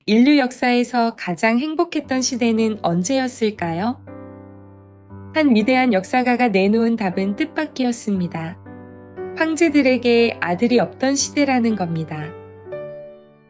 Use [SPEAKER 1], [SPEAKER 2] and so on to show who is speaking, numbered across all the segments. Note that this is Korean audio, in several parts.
[SPEAKER 1] 인류 역사에서 가장 행복했던 시대는 언제였을까요? 한 위대한 역사가가 내놓은 답은 뜻밖이었습니다. 황제들에게 아들이 없던 시대라는 겁니다.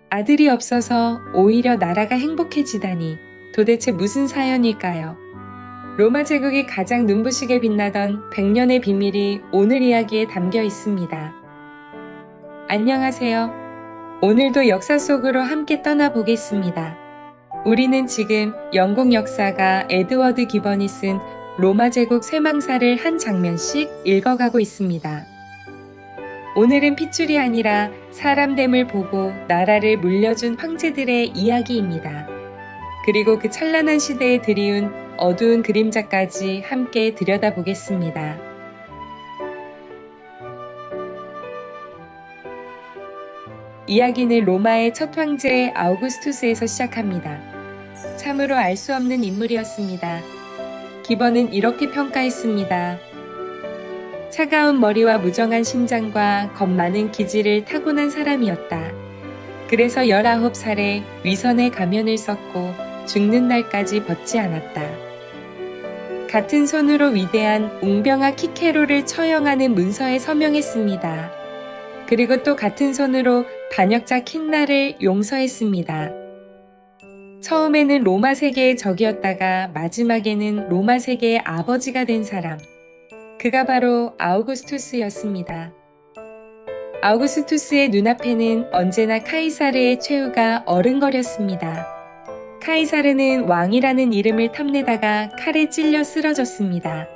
[SPEAKER 1] 아들이 없어서 오히려 나라가 행복해지다니 도대체 무슨 사연일까요? 로마 제국이 가장 눈부시게 빛나던 100년의 비밀이 오늘 이야기에 담겨 있습니다. 안녕하세요. 오늘도 역사 속으로 함께 떠나보겠습니다. 우리는 지금 영국 역사가 에드워드 기번이 쓴 로마 제국 쇠망사를 한 장면씩 읽어가고 있습니다. 오늘은 핏줄이 아니라 사람됨을 보고 나라를 물려준 황제들의 이야기입니다. 그리고 그 찬란한 시대에 드리운 어두운 그림자까지 함께 들여다보겠습니다. 이야기는 로마의 첫 황제 아우구스투스에서 시작합니다. 참으로 알 수 없는 인물이었습니다. 기번은 이렇게 평가했습니다. 차가운 머리와 무정한 심장과 겁 많은 기질을 타고난 사람이었다. 그래서 19살에 위선의 가면을 썼고 죽는 날까지 벗지 않았다. 같은 손으로 위대한 웅병아 키케로를 처형하는 문서에 서명했습니다. 그리고 또 같은 손으로 반역자 킨나를 용서했습니다. 처음에는 로마 세계의 적이었다가 마지막에는 로마 세계의 아버지가 된 사람. 그가 바로 아우구스투스였습니다. 아우구스투스의 눈앞에는 언제나 카이사르의 최후가 어른거렸습니다. 카이사르는 왕이라는 이름을 탐내다가 칼에 찔려 쓰러졌습니다.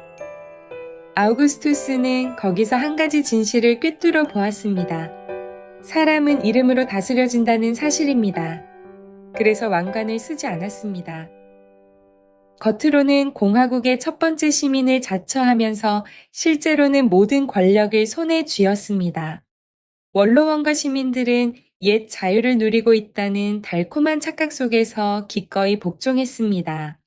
[SPEAKER 1] 아우구스투스는 거기서 한 가지 진실을 꿰뚫어 보았습니다. 사람은 이름으로 다스려진다는 사실입니다. 그래서 왕관을 쓰지 않았습니다. 겉으로는 공화국의 첫 번째 시민을 자처하면서 실제로는 모든 권력을 손에 쥐었습니다. 원로원과 시민들은 옛 자유를 누리고 있다는 달콤한 착각 속에서 기꺼이 복종했습니다.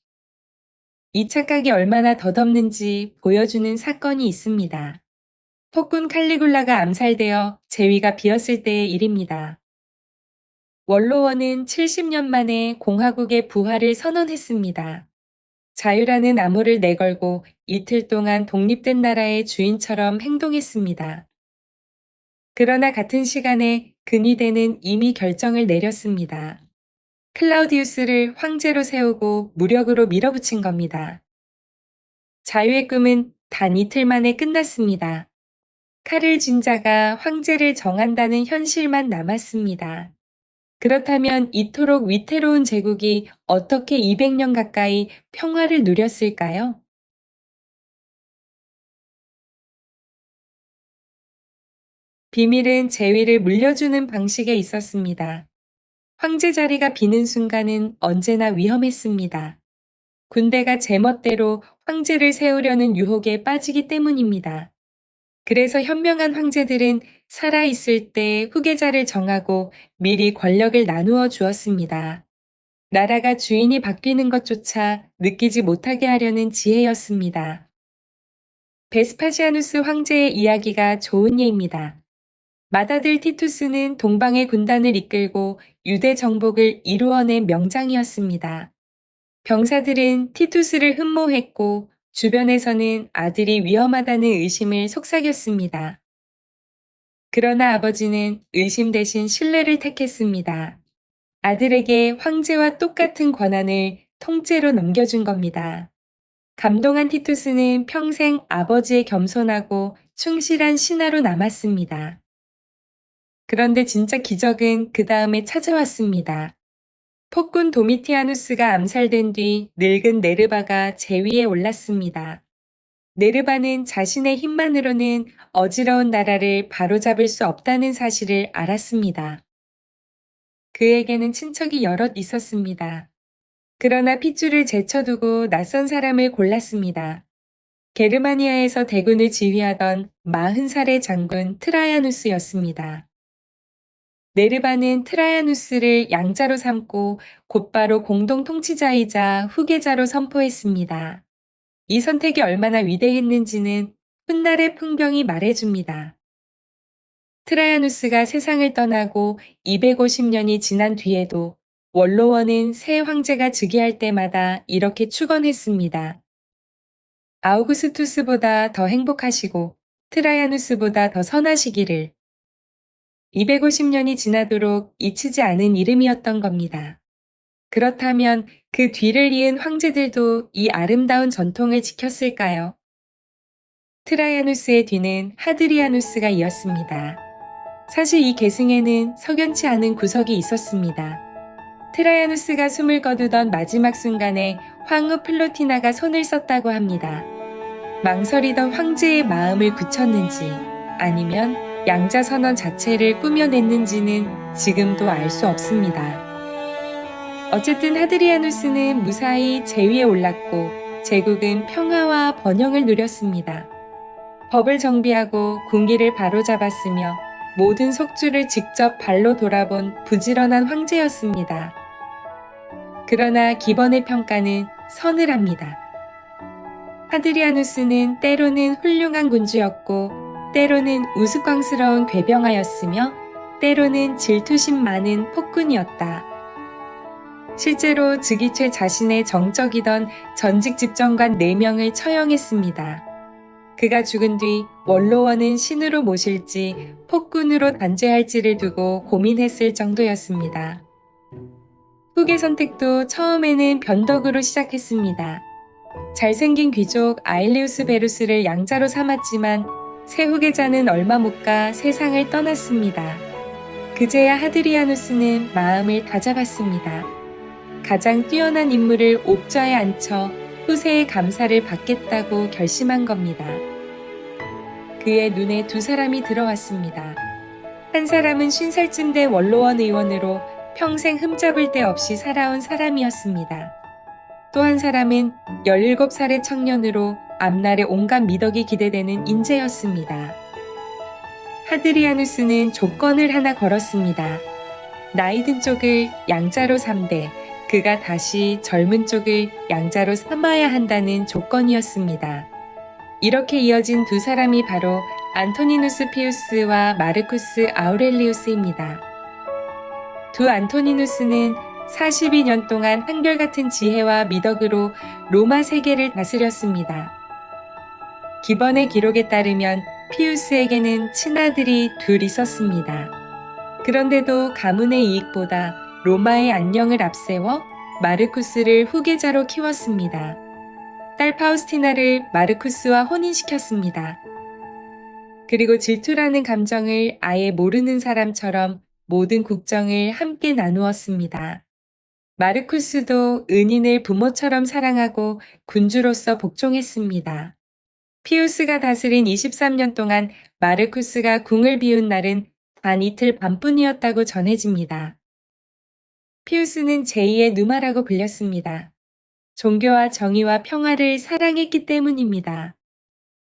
[SPEAKER 1] 이 착각이 얼마나 덧없는지 보여주는 사건이 있습니다. 폭군 칼리굴라가 암살되어 제위가 비었을 때의 일입니다. 원로원은 70년 만에 공화국의 부활을 선언했습니다. 자유라는 암호를 내걸고 이틀 동안 독립된 나라의 주인처럼 행동했습니다. 그러나 같은 시간에 근위대는 이미 결정을 내렸습니다. 클라우디우스를 황제로 세우고 무력으로 밀어붙인 겁니다. 자유의 꿈은 단 이틀 만에 끝났습니다. 칼을 쥔 자가 황제를 정한다는 현실만 남았습니다. 그렇다면 이토록 위태로운 제국이 어떻게 200년 가까이 평화를 누렸을까요? 비밀은 재위를 물려주는 방식에 있었습니다. 황제 자리가 비는 순간은 언제나 위험했습니다. 군대가 제멋대로 황제를 세우려는 유혹에 빠지기 때문입니다. 그래서 현명한 황제들은 살아있을 때 후계자를 정하고 미리 권력을 나누어 주었습니다. 나라가 주인이 바뀌는 것조차 느끼지 못하게 하려는 지혜였습니다. 베스파시아누스 황제의 이야기가 좋은 예입니다. 맏아들 티투스는 동방의 군단을 이끌고 유대 정복을 이루어낸 명장이었습니다. 병사들은 티투스를 흠모했고 주변에서는 아들이 위험하다는 의심을 속삭였습니다. 그러나 아버지는 의심 대신 신뢰를 택했습니다. 아들에게 황제와 똑같은 권한을 통째로 넘겨준 겁니다. 감동한 티투스는 평생 아버지의 겸손하고 충실한 신하로 남았습니다. 그런데 진짜 기적은 그 다음에 찾아왔습니다. 폭군 도미티아누스가 암살된 뒤 늙은 네르바가 제위에 올랐습니다. 네르바는 자신의 힘만으로는 어지러운 나라를 바로잡을 수 없다는 사실을 알았습니다. 그에게는 친척이 여럿 있었습니다. 그러나 핏줄을 제쳐두고 낯선 사람을 골랐습니다. 게르마니아에서 대군을 지휘하던 40살의 장군 트라야누스였습니다. 네르바는 트라야누스를 양자로 삼고 곧바로 공동 통치자이자 후계자로 선포했습니다. 이 선택이 얼마나 위대했는지는 훗날의 풍병이 말해줍니다. 트라야누스가 세상을 떠나고 250년이 지난 뒤에도 원로원은 새 황제가 즉위할 때마다 이렇게 축원했습니다. 아우구스투스보다 더 행복하시고 트라이아누스보다 더 선하시기를. 250년이 지나도록 잊히지 않은 이름이었던 겁니다. 그렇다면 그 뒤를 이은 황제들도 이 아름다운 전통을 지켰을까요? 트라이아누스의 뒤는 하드리아누스가 이었습니다. 사실 이 계승에는 석연치 않은 구석이 있었습니다. 트라이아누스가 숨을 거두던 마지막 순간에 황후 플로티나가 손을 썼다고 합니다. 망설이던 황제의 마음을 굳혔는지 아니면 양자 선언 자체를 꾸며냈는지는 지금도 알 수 없습니다. 어쨌든 하드리아누스는 무사히 제위에 올랐고 제국은 평화와 번영을 누렸습니다. 법을 정비하고 군기를 바로잡았으며 모든 속주를 직접 발로 돌아본 부지런한 황제였습니다. 그러나 기본의 평가는 서늘합니다. 하드리아누스는 때로는 훌륭한 군주였고 때로는 우스꽝스러운 궤병하였으며 때로는 질투심 많은 폭군이었다. 실제로 즉위최 자신의 정적이던 전직 집정관 4명을 처형했습니다. 그가 죽은 뒤 원로원은 신으로 모실지 폭군으로 단죄할지를 두고 고민했을 정도였습니다. 후계 선택도 처음에는 변덕으로 시작했습니다. 잘생긴 귀족 아일리우스 베루스를 양자로 삼았지만 새 후계자는 얼마 못 가 세상을 떠났습니다. 그제야 하드리아누스는 마음을 다잡았습니다. 가장 뛰어난 인물을 옥좌에 앉혀 후세의 감사를 받겠다고 결심한 겁니다. 그의 눈에 2사람이 들어왔습니다. 한 사람은 50살쯤 된 원로원 의원으로 평생 흠잡을 데 없이 살아온 사람이었습니다. 또 한 사람은 17살의 청년으로 앞날의 온갖 미덕이 기대되는 인재였습니다. 하드리아누스는 조건을 하나 걸었습니다. 나이 든 쪽을 양자로 삼되 그가 다시 젊은 쪽을 양자로 삼아야 한다는 조건이었습니다. 이렇게 이어진 2사람이 바로 안토니누스 피우스와 마르쿠스 아우렐리우스입니다. 두 안토니누스는 42년 동안 한결같은 지혜와 미덕으로 로마 세계를 다스렸습니다. 기번의 기록에 따르면 피우스에게는 친아들이 2 있었습니다. 그런데도 가문의 이익보다 로마의 안녕을 앞세워 마르쿠스를 후계자로 키웠습니다. 딸 파우스티나를 마르쿠스와 혼인시켰습니다. 그리고 질투라는 감정을 아예 모르는 사람처럼 모든 국정을 함께 나누었습니다. 마르쿠스도 은인을 부모처럼 사랑하고 군주로서 복종했습니다. 피우스가 다스린 23년 동안 마르쿠스가 궁을 비운 날은 단 이틀 반뿐이었다고 전해집니다. 피우스는 제2의 누마라고 불렸습니다. 종교와 정의와 평화를 사랑했기 때문입니다.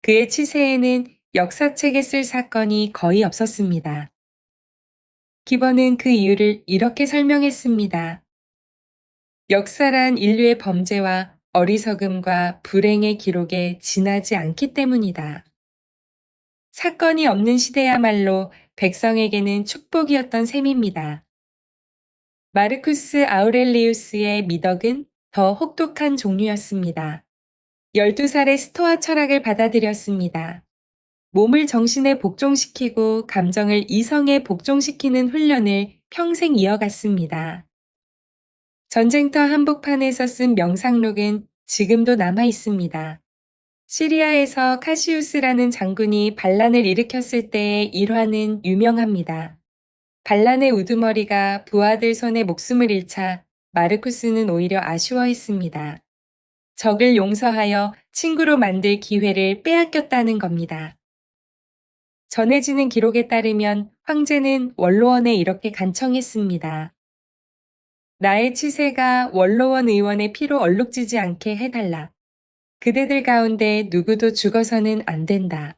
[SPEAKER 1] 그의 치세에는 역사책에 쓸 사건이 거의 없었습니다. 기번은 그 이유를 이렇게 설명했습니다. 역사란 인류의 범죄와 어리석음과 불행의 기록에 지나지 않기 때문이다. 사건이 없는 시대야말로 백성에게는 축복이었던 셈입니다. 마르쿠스 아우렐리우스의 미덕은 더 혹독한 종류였습니다. 12살의 스토아 철학을 받아들였습니다. 몸을 정신에 복종시키고 감정을 이성에 복종시키는 훈련을 평생 이어갔습니다. 전쟁터 한복판에서 쓴 명상록은 지금도 남아 있습니다. 시리아에서 카시우스라는 장군이 반란을 일으켰을 때의 일화는 유명합니다. 반란의 우두머리가 부하들 손에 목숨을 잃자 마르쿠스는 오히려 아쉬워했습니다. 적을 용서하여 친구로 만들 기회를 빼앗겼다는 겁니다. 전해지는 기록에 따르면 황제는 원로원에 이렇게 간청했습니다. 나의 치세가 원로원 의원의 피로 얼룩지지 않게 해달라. 그대들 가운데 누구도 죽어서는 안 된다.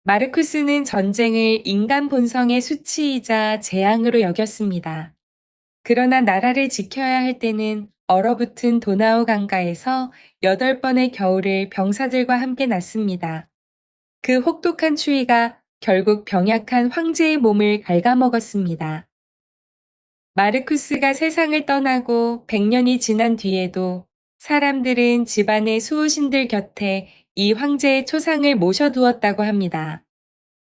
[SPEAKER 1] 마르쿠스는 전쟁을 인간 본성의 수치이자 재앙으로 여겼습니다. 그러나 나라를 지켜야 할 때는 얼어붙은 도나우 강가에서 8번의 겨울을 병사들과 함께 났습니다. 그 혹독한 추위가 결국 병약한 황제의 몸을 갉아먹었습니다. 마르쿠스가 세상을 떠나고 100년이 지난 뒤에도 사람들은 집안의 수호신들 곁에 이 황제의 초상을 모셔두었다고 합니다.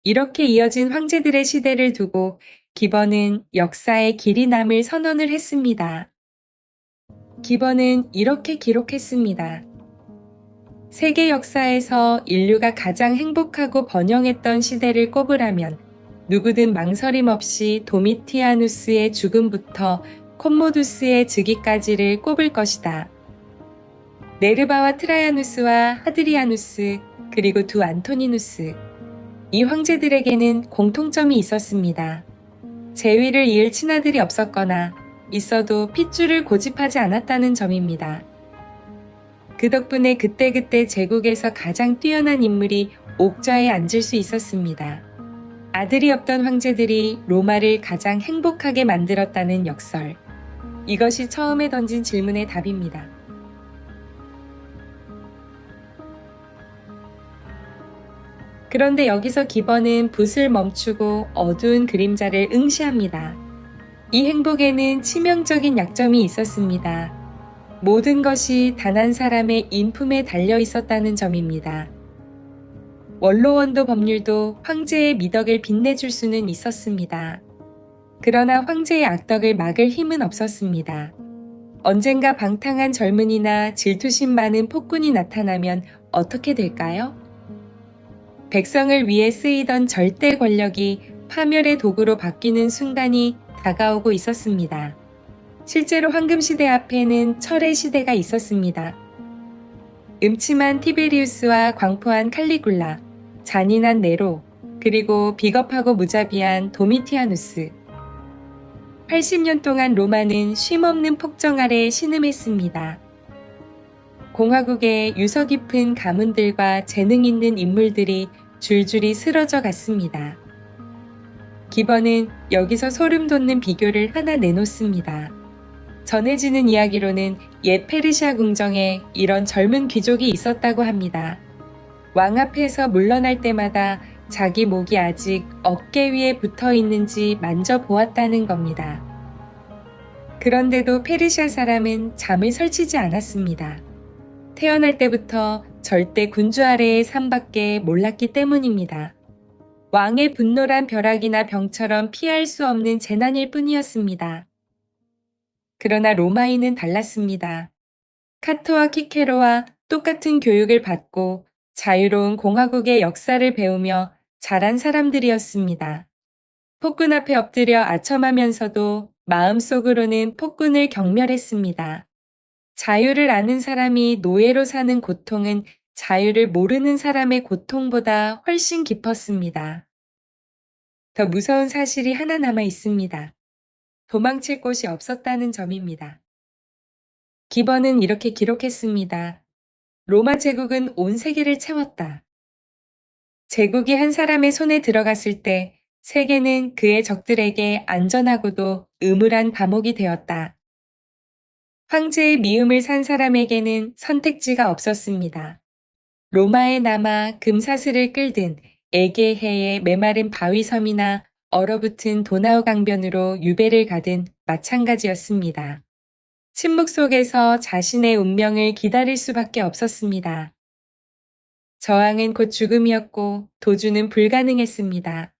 [SPEAKER 1] 이렇게 이어진 황제들의 시대를 두고 기번은 역사의 길이 남을 선언을 했습니다. 기번은 이렇게 기록했습니다. 세계 역사에서 인류가 가장 행복하고 번영했던 시대를 꼽으라면 누구든 망설임 없이 도미티아누스의 죽음부터 콤모두스의 즉위까지를 꼽을 것이다. 네르바와 트라야누스와 하드리아누스 그리고 두 안토니누스, 이 황제들에게는 공통점이 있었습니다. 재위를 이을 친아들이 없었거나 있어도 핏줄을 고집하지 않았다는 점입니다. 그 덕분에 그때그때 제국에서 가장 뛰어난 인물이 옥좌에 앉을 수 있었습니다. 아들이 없던 황제들이 로마를 가장 행복하게 만들었다는 역설. 이것이 처음에 던진 질문의 답입니다. 그런데 여기서 기번은 붓을 멈추고 어두운 그림자를 응시합니다. 이 행복에는 치명적인 약점이 있었습니다. 모든 것이 단 한 사람의 인품에 달려 있었다는 점입니다. 원로원도 법률도 황제의 미덕을 빛내줄 수는 있었습니다. 그러나 황제의 악덕을 막을 힘은 없었습니다. 언젠가 방탕한 젊은이나 질투심 많은 폭군이 나타나면 어떻게 될까요? 백성을 위해 쓰이던 절대 권력이 파멸의 도구로 바뀌는 순간이 다가오고 있었습니다. 실제로 황금시대 앞에는 철의 시대가 있었습니다. 음침한 티베리우스와 광포한 칼리굴라, 잔인한 네로, 그리고 비겁하고 무자비한 도미티아누스. 80년 동안 로마는 쉼없는 폭정 아래 신음했습니다. 공화국의 유서 깊은 가문들과 재능 있는 인물들이 줄줄이 쓰러져 갔습니다. 기번은 여기서 소름 돋는 비교를 하나 내놓습니다. 전해지는 이야기로는 옛 페르시아 궁정에 이런 젊은 귀족이 있었다고 합니다. 왕 앞에서 물러날 때마다 자기 목이 아직 어깨 위에 붙어 있는지 만져보았다는 겁니다. 그런데도 페르시아 사람은 잠을 설치지 않았습니다. 태어날 때부터 절대 군주 아래의 삶밖에 몰랐기 때문입니다. 왕의 분노란 벼락이나 병처럼 피할 수 없는 재난일 뿐이었습니다. 그러나 로마인은 달랐습니다. 카토와 키케로와 똑같은 교육을 받고 자유로운 공화국의 역사를 배우며 자란 사람들이었습니다. 폭군 앞에 엎드려 아첨하면서도 마음속으로는 폭군을 경멸했습니다. 자유를 아는 사람이 노예로 사는 고통은 자유를 모르는 사람의 고통보다 훨씬 깊었습니다. 더 무서운 사실이 하나 남아 있습니다. 도망칠 곳이 없었다는 점입니다. 기번은 이렇게 기록했습니다. 로마 제국은 온 세계를 채웠다. 제국이 한 사람의 손에 들어갔을 때 세계는 그의 적들에게 안전하고도 음울한 감옥이 되었다. 황제의 미움을 산 사람에게는 선택지가 없었습니다. 로마에 남아 금사슬을 끌든 에게해의 메마른 바위섬이나 얼어붙은 도나우 강변으로 유배를 가든 마찬가지였습니다. 침묵 속에서 자신의 운명을 기다릴 수밖에 없었습니다. 저항은 곧 죽음이었고 도주는 불가능했습니다.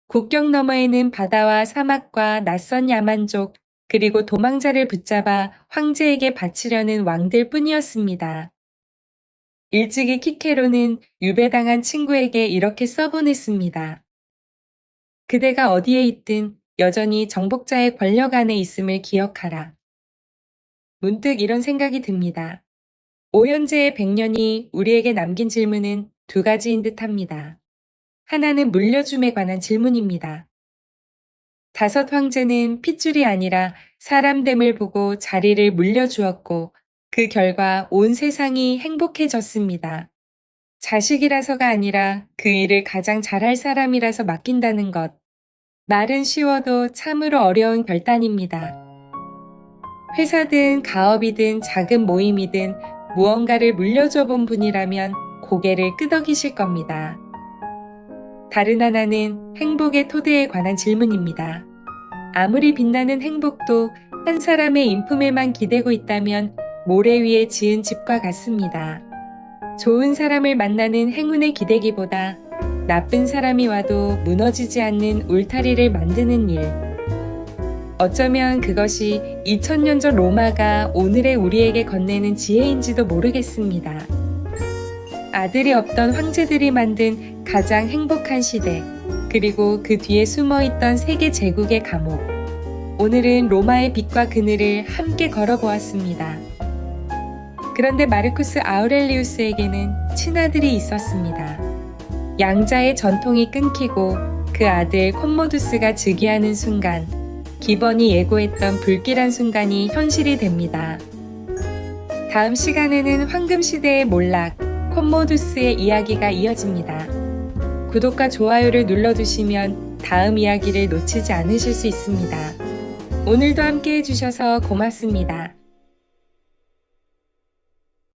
[SPEAKER 1] 국경 너머에는 바다와 사막과 낯선 야만족 그리고 도망자를 붙잡아 황제에게 바치려는 왕들 뿐이었습니다. 일찍이 키케로는 유배당한 친구에게 이렇게 써보냈습니다. 그대가 어디에 있든 여전히 정복자의 권력 안에 있음을 기억하라. 문득 이런 생각이 듭니다. 오현재의 100년이 우리에게 남긴 질문은 두 가지인 듯합니다. 하나는 물려줌에 관한 질문입니다. 5 황제는 핏줄이 아니라 사람됨을 보고 자리를 물려주었고 그 결과 온 세상이 행복해졌습니다. 자식이라서가 아니라 그 일을 가장 잘할 사람이라서 맡긴다는 것. 말은 쉬워도 참으로 어려운 결단입니다. 회사든 가업이든 작은 모임이든 무언가를 물려줘 본 분이라면 고개를 끄덕이실 겁니다. 다른 하나는 행복의 토대에 관한 질문입니다. 아무리 빛나는 행복도 한 사람의 인품에만 기대고 있다면 모래 위에 지은 집과 같습니다. 좋은 사람을 만나는 행운에 기대기보다 나쁜 사람이 와도 무너지지 않는 울타리를 만드는 일. 어쩌면 그것이 2000년 전 로마가 오늘의 우리에게 건네는 지혜인지도 모르겠습니다. 아들이 없던 황제들이 만든 가장 행복한 시대, 그리고 그 뒤에 숨어있던 세계 제국의 감옥. 오늘은 로마의 빛과 그늘을 함께 걸어보았습니다. 그런데 마르쿠스 아우렐리우스에게는 친아들이 있었습니다. 양자의 전통이 끊기고 그 아들 콤모두스가 즉위하는 순간, 기번이 예고했던 불길한 순간이 현실이 됩니다. 다음 시간에는 황금시대의 몰락, 콤모두스의 이야기가 이어집니다. 구독과 좋아요를 눌러두시면 다음 이야기를 놓치지 않으실 수 있습니다. 오늘도 함께 해주셔서 고맙습니다.